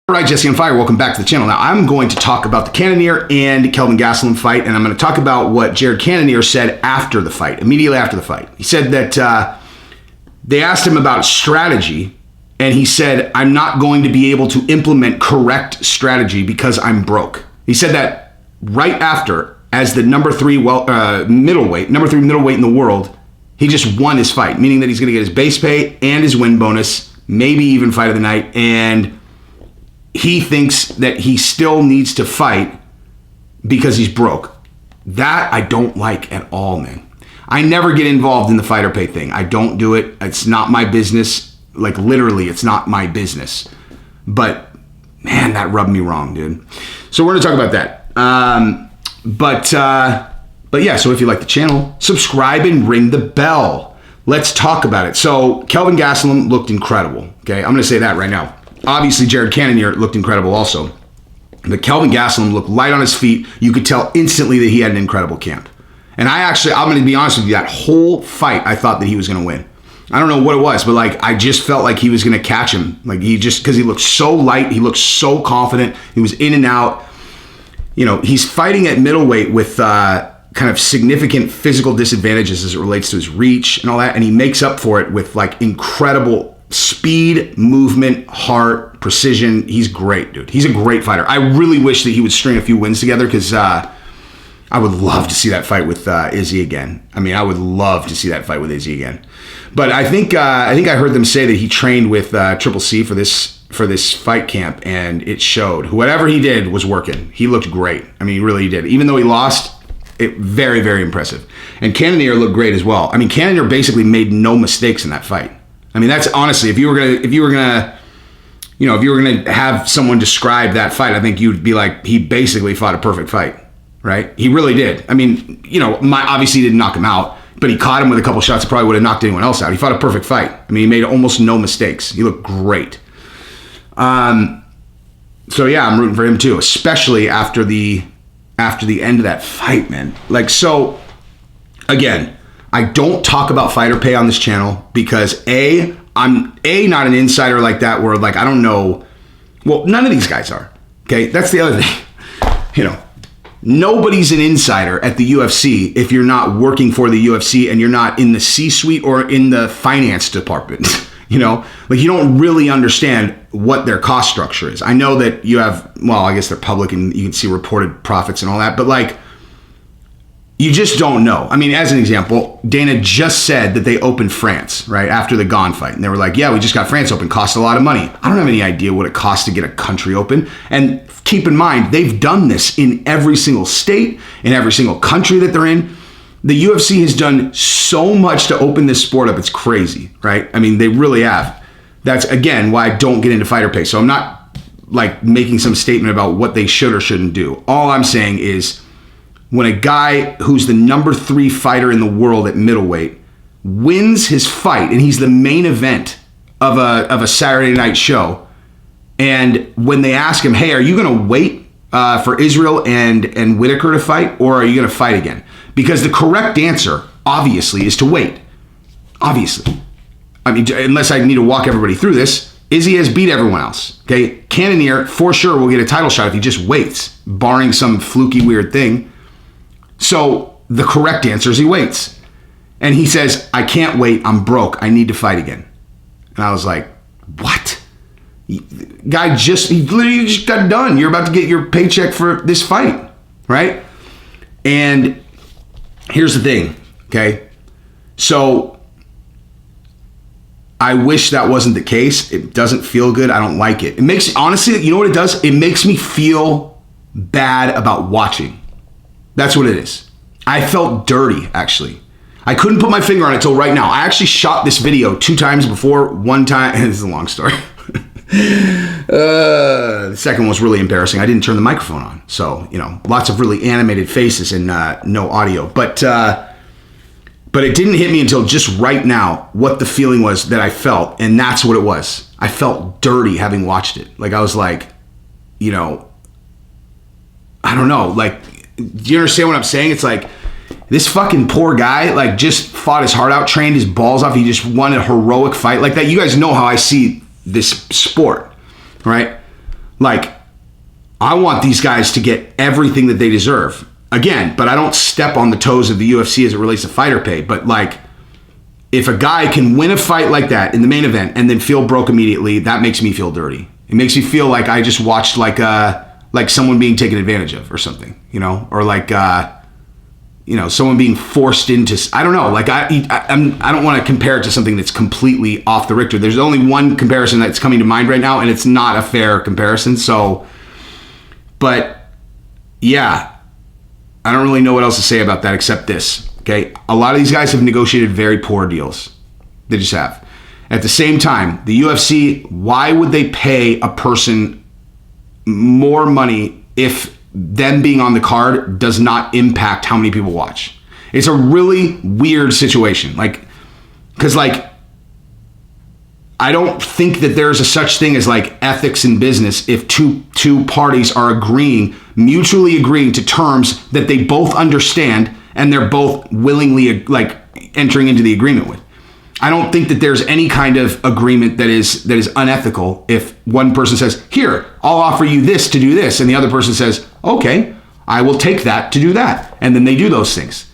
All right, Jesse on Fire, welcome back to the channel. Now, I'm going to talk about the Cannonier and Kelvin Gastelum fight, and I'm going to talk about what Jared Cannonier said after the fight, immediately after the fight. He said that they asked him about strategy, and he said, I'm not going to be able to implement correct strategy because I'm broke. He said that right after, as the number three middleweight in the world, he just won his fight, meaning that he's going to get his base pay and his win bonus, maybe even fight of the night, and he thinks that he still needs to fight because he's broke. That I don't like at all, man. I never get involved in the fighter pay thing. I don't do it. It's not my business. Like, literally, it's not my business. But, man, that rubbed me wrong, dude. So we're going to talk about that. But yeah, so if you like the channel, subscribe and ring the bell. Let's talk about it. So Kelvin Gastelum looked incredible. Okay, I'm going to say that right now. Obviously, Jared Cannonier looked incredible also. But Kelvin Gastelum looked light on his feet. You could tell instantly that he had an incredible camp. And I'm going to be honest with you, that whole fight, I thought that he was going to win. I don't know what it was, but like I just felt like he was going to catch him. Like because he looked so light, he looked so confident. He was in and out. You know, he's fighting at middleweight with kind of significant physical disadvantages as it relates to his reach and all that. And he makes up for it with like incredible speed, movement, heart, precision. He's great, dude. He's a great fighter. I really wish that he would string a few wins together because I would love to see that fight with Izzy again. I mean, I would love to see that fight with Izzy again. But I think I heard them say that he trained with Triple C for this fight camp, and it showed. Whatever he did was working. He looked great. I mean, he really did. Even though he lost, very, very impressive. And Cannonier looked great as well. I mean, Cannonier basically made no mistakes in that fight. I mean, that's honestly, if you were gonna have someone describe that fight, I think you'd be like, he basically fought a perfect fight, right? He really did. I mean, obviously he didn't knock him out, but he caught him with a couple shots that probably would have knocked anyone else out. He fought a perfect fight. I mean, he made almost no mistakes. He looked great. So yeah, I'm rooting for him too, especially after the end of that fight, man. Like, so again, I don't talk about fighter pay on this channel because I'm not an insider like that where like I don't know. Well, none of these guys are. Okay, that's the other thing. Nobody's an insider at the UFC if you're not working for the UFC and you're not in the C-suite or in the finance department. Like you don't really understand what their cost structure is. I know that you have, well, I guess they're public and you can see reported profits and all that, but like, you just don't know. I mean, as an example, Dana just said that they opened France, right, after the Gone fight. And they were like, yeah, we just got France open. Cost a lot of money. I don't have any idea what it costs to get a country open. And keep in mind, they've done this in every single state, in every single country that they're in. The UFC has done so much to open this sport up. It's crazy, right? I mean, they really have. That's, again, why I don't get into fighter pay. So I'm not, like, making some statement about what they should or shouldn't do. All I'm saying is, when a guy who's the number 3 fighter in the world at middleweight wins his fight, and he's the main event of a Saturday night show, and when they ask him, hey, are you going to wait for Israel and Whitaker to fight, or are you going to fight again? Because the correct answer, obviously, is to wait. Obviously. I mean, unless I need to walk everybody through this, Izzy has beat everyone else. Okay, Cannonier, for sure, will get a title shot if he just waits, barring some fluky, weird thing. So the correct answer is he waits. And he says, I can't wait. I'm broke. I need to fight again. And I was like, what? Guy he literally just got done. You're about to get your paycheck for this fight, right? And here's the thing, okay? So I wish that wasn't the case. It doesn't feel good. I don't like it. It makes, honestly, you know what it does? It makes me feel bad about watching. That's what it is. I felt dirty, actually. I couldn't put my finger on it until right now. I actually shot this video 2 times before. One time, this is a long story. The second one was really embarrassing. I didn't turn the microphone on. So, lots of really animated faces and no audio. But it didn't hit me until just right now what the feeling was that I felt. And that's what it was. I felt dirty having watched it. Like, I was like, I don't know, like, do you understand what I'm saying? It's like this fucking poor guy, like, just fought his heart out, trained his balls off. He just won a heroic fight like that. You guys know how I see this sport, right? Like, I want these guys to get everything that they deserve. Again, but I don't step on the toes of the UFC as it relates to fighter pay. But like, if a guy can win a fight like that in the main event and then feel broke immediately, that makes me feel dirty. It makes me feel like I just watched like someone being taken advantage of or something, you know, or like someone being forced into. I don't know. Like I don't want to compare it to something that's completely off the Richter. There's only one comparison that's coming to mind right now, and it's not a fair comparison. So, but yeah. I don't really know what else to say about that except this, okay? A lot of these guys have negotiated very poor deals. They just have. At the same time, the UFC, why would they pay a person more money if them being on the card does not impact how many people watch? It's a really weird situation. Like, because like, I don't think that there's a such thing as like ethics in business if two parties are mutually agreeing to terms that they both understand and they're both willingly like entering into the agreement with. I don't think that there's any kind of agreement that is unethical if one person says, "Here, I'll offer you this to do this," and the other person says, "Okay, I will take that to do that," and then they do those things.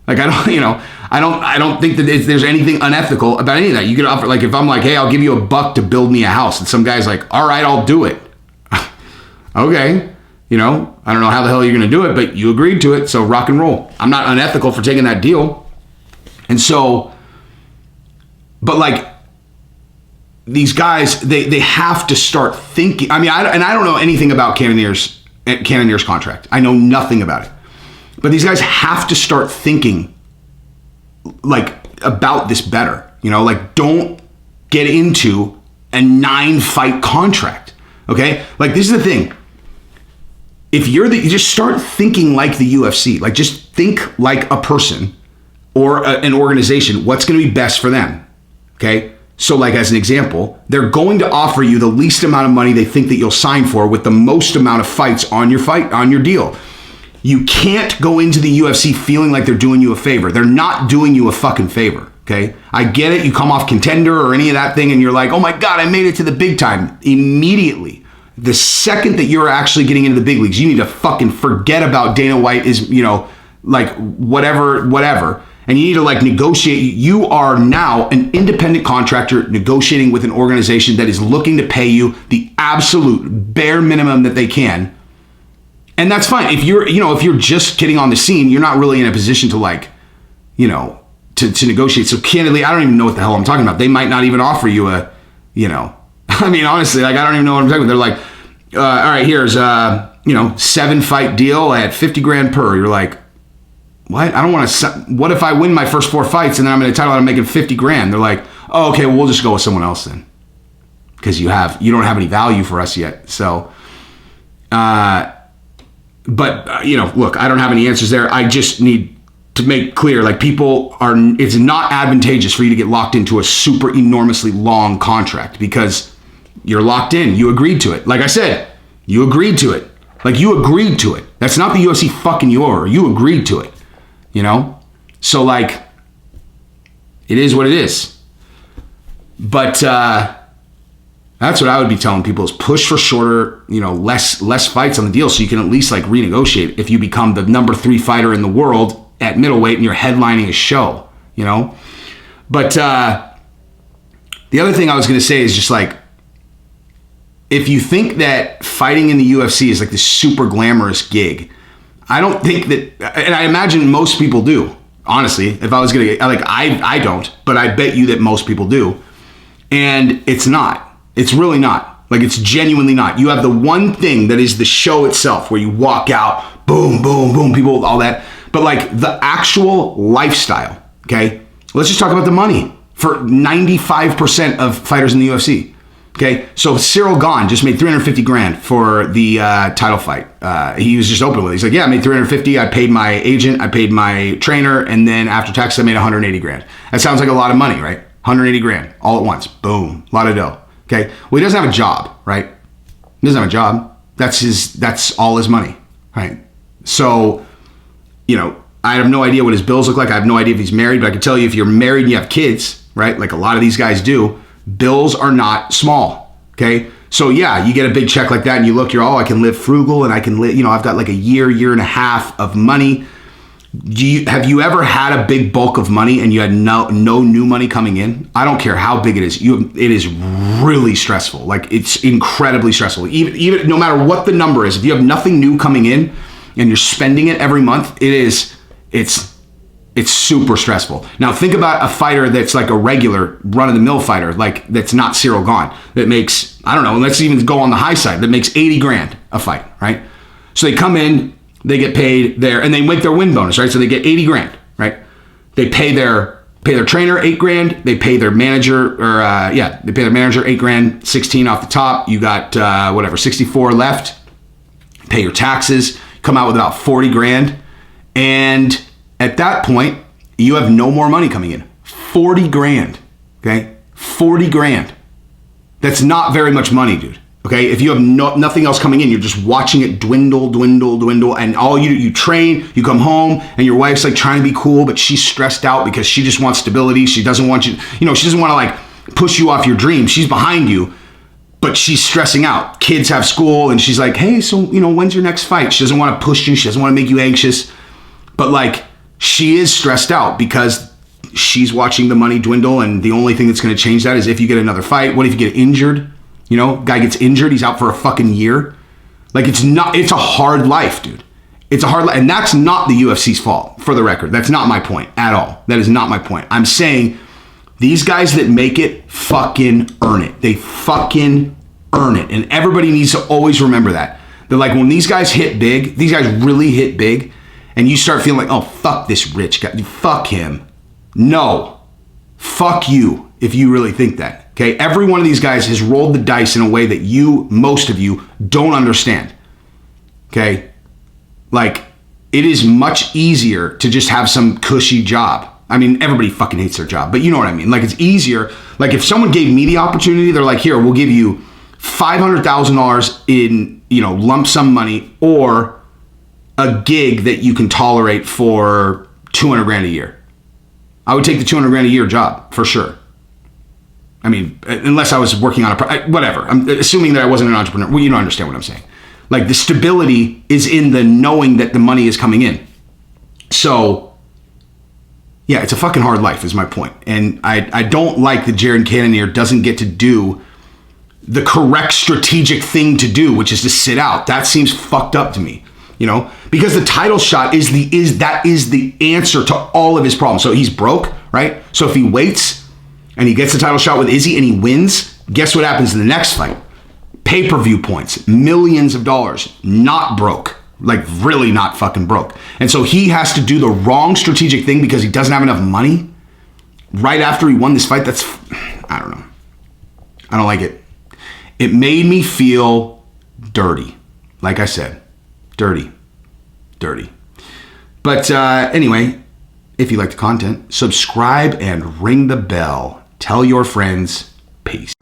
Like I don't think that there's anything unethical about any of that. You could offer, like if I'm like, "Hey, I'll give you $1 to build me a house," and some guy's like, "All right, I'll do it." Okay, I don't know how the hell you're gonna do it, but you agreed to it, so rock and roll. I'm not unethical for taking that deal, and so, but like these guys, they have to start thinking. I mean, I don't know anything about Cannonier's contract. I know nothing about it. But these guys have to start thinking like about this better, like don't get into a 9-fight contract. Okay. Like this is the thing. If you just start thinking like the UFC, like just think like a person or an organization, what's going to be best for them. Okay. So like as an example, they're going to offer you the least amount of money they think that you'll sign for with the most amount of fights on your deal. You can't go into the UFC feeling like they're doing you a favor. They're not doing you a fucking favor, okay? I get it. You come off Contender or any of that thing and you're like, "Oh my God, I made it to the big time." Immediately, the second that you're actually getting into the big leagues, you need to fucking forget about Dana White is, like whatever. And you need to like negotiate. You are now an independent contractor negotiating with an organization that is looking to pay you the absolute bare minimum that they can. And that's fine. If you're just getting on the scene, you're not really in a position to like, to negotiate. So candidly, I don't even know what the hell I'm talking about. They might not even offer you I mean, honestly, like, I don't even know what I'm talking about. They're like, all right, here's 7-fight deal at $50,000 per. You're like, what? I don't want to, what if I win my first 4 fights and then I'm in a title and I'm making $50,000? They're like, "Oh, okay, well, we'll just go with someone else then. Because you don't have any value for us yet." So, but, look, I don't have any answers there. I just need to make clear, like it's not advantageous for you to get locked into a super enormously long contract because you're locked in. You agreed to it. Like I said, you agreed to it. Like you agreed to it. That's not the UFC fucking you over. You agreed to it, So like, it is what it is. But, that's what I would be telling people is push for shorter, less fights on the deal so you can at least like renegotiate if you become the number 3 fighter in the world at middleweight and you're headlining a show, But the other thing I was going to say is just like, if you think that fighting in the UFC is like this super glamorous gig, I don't think that, and I imagine most people do, honestly. If I was going to, like, I don't, but I bet you that most people do. And it's not. It's really not. Like, it's genuinely not. You have the one thing that is the show itself where you walk out, boom, boom, boom, people, all that. But like the actual lifestyle, okay? Let's just talk about the money for 95% of fighters in the UFC, okay? So Cyril Gahn just made $350,000 for the title fight. He was just open with it. He's like, "Yeah, I made $350,000. I paid my agent, I paid my trainer, and then after tax, I made $180,000. That sounds like a lot of money, right? $180,000 all at once. Boom, a lot of dough. Okay. Well, he doesn't have a job, right? He doesn't have a job. That's all his money, right? So, I have no idea what his bills look like. I have no idea if he's married, but I can tell you if you're married and you have kids, right? Like a lot of these guys do, bills are not small. Okay. So yeah, you get a big check like that and you look, I can live frugal and I can live, I've got like a year and a half of money. Have you ever had a big bulk of money and you had no new money coming in? I don't care how big it is. It is really stressful. Like, it's incredibly stressful. Even no matter what the number is, if you have nothing new coming in and you're spending it every month, it's super stressful. Now think about a fighter that's like a regular run-of-the-mill fighter, like that's not Cyril Gahn, that makes, I don't know, let's even go on the high side, that makes 80 grand a fight, right? So they come in, they get paid there, and they make their win bonus, right? So they get 80 grand, right? They pay their trainer 8 grand. They pay their manager, they pay their manager 8 grand, 16 off the top. You got 64 left. Pay your taxes. Come out with about 40 grand, and at that point, you have no more money coming in. 40 grand, okay? 40 grand. That's not very much money, dude. Okay, if you have nothing else coming in, you're just watching it dwindle, and all you train, you come home, and your wife's like trying to be cool, but she's stressed out because she just wants stability. She doesn't want you, she doesn't want to like push you off your dream. She's behind you, but she's stressing out. Kids have school, and she's like, hey, so, when's your next fight? She doesn't want to push you. She doesn't want to make you anxious, but like, she is stressed out because she's watching the money dwindle, and the only thing that's going to change that is if you get another fight. What if you get injured? Guy gets injured, he's out for a fucking year. Like, it's a hard life, dude. It's a hard life. And that's not the UFC's fault, for the record. That's not my point at all. That is not my point. I'm saying these guys that make it fucking earn it. They fucking earn it. And everybody needs to always remember that. They're like, when these guys hit big, these guys really hit big, and you start feeling like, oh, fuck this rich guy. Fuck him. No. Fuck you if you really think that. Okay, every one of these guys has rolled the dice in a way that most of you don't understand. Okay, like, it is much easier to just have some cushy job. I mean, everybody fucking hates their job, but you know what I mean? Like, it's easier. Like, if someone gave me the opportunity, they're like, here, we'll give you $500,000 in, lump sum money, or a gig that you can tolerate for 200 grand a year. I would take the 200 grand a year job for sure. I mean, unless I was working on whatever. I'm assuming that I wasn't an entrepreneur. Well, you don't understand what I'm saying. Like, the stability is in the knowing that the money is coming in. So, yeah, it's a fucking hard life is my point. And I don't like that Jared Cannonier doesn't get to do the correct strategic thing to do, which is to sit out. That seems fucked up to me, because the title shot is the answer to all of his problems. So he's broke, right? So if he waits and he gets the title shot with Izzy and he wins, guess what happens in the next fight? Pay-per-view points, millions of dollars, not broke, like really not fucking broke. And so he has to do the wrong strategic thing because he doesn't have enough money right after he won this fight. I don't know. I don't like it. It made me feel dirty. Like I said, dirty. But anyway, if you like the content, subscribe and ring the bell. Tell your friends. Peace.